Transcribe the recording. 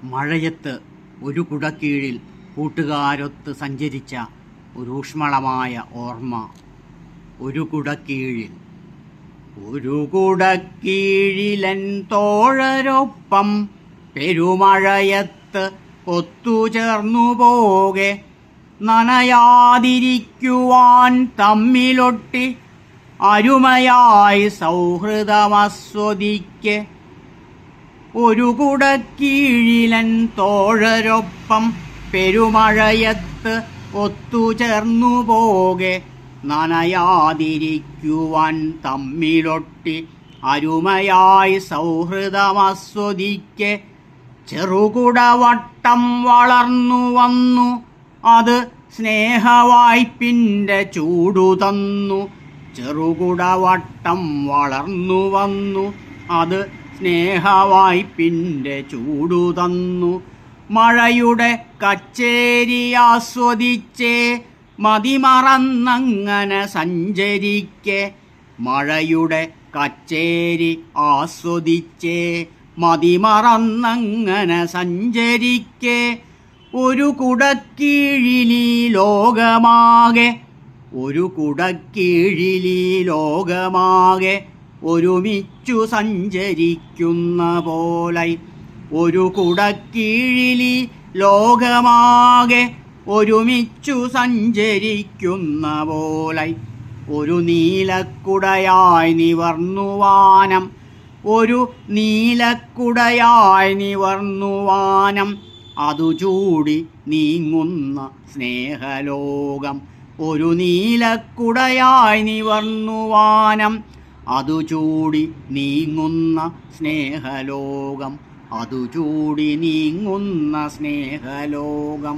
മഴയത്ത് ഒരു കുടക്കീഴിൽ കൂട്ടുകാരൊത്ത് സഞ്ചരിച്ച ഒരു ഊഷ്മളമായ ഓർമ്മ. ഒരു കുടക്കീഴിൽ കുടക്കീഴിലൻ തോഴരൊപ്പം പെരുമഴയത്ത് ഒത്തുചേർന്നു പോകെ, നനയാതിരിക്കുവാൻ തമ്മിലൊട്ടി അരുമയായി സൗഹൃദമാസ്വദിക്കെ. ഒരു കുടക്കീഴിലൻ തോഴരൊപ്പം പെരുമഴയത്ത് ഒത്തുചേർന്നു പോകെ, നനയാതിരിക്കുവാൻ തമ്മിലൊട്ടി അരുമയായി സൗഹൃദമാസ്വദിക്കെ. ചെറുകുടവട്ടം വളർന്നു വന്നു, അത് സ്നേഹവായ്പിൻ്റെ ചൂടു തന്നു. ചെറുകുടവട്ടം വളർന്നു വന്നു, അത് സ്നേഹവായ്പിൻ്റെ ചൂടു തന്നു. മഴയുടെ കച്ചേരി ആസ്വദിച്ചേ മതിമറന്നങ്ങനെ സഞ്ചരിക്കെ. മഴയുടെ കച്ചേരി ആസ്വദിച്ചേ മതിമറന്നങ്ങനെ സഞ്ചരിക്കെ. ഒരു കുടക്കീഴിലീ ലോകമാകെ, ഒരു കുടക്കീഴിലീ ലോകമാകെ ഒരുമിച്ചു സഞ്ചരിക്കുന്ന പോലായി. ഒരു കുടക്കീഴിലീ ലോകമാകെ ഒരുമിച്ചു സഞ്ചരിക്കുന്ന പോലായി. ഒരു നീലക്കുടയായി നിവർന്നു വാനം, ഒരു നീലക്കുടയായി നിവർന്നു വാനം, അതു ചൂടി നീങ്ങുന്ന സ്നേഹലോകം. ഒരു നീലക്കുടയായി നിവർന്നു വാനം, അതു ചൂടി നീങ്ങുന്ന സ്നേഹലോകം. അതു ചൂടി നീങ്ങുന്ന സ്നേഹലോകം.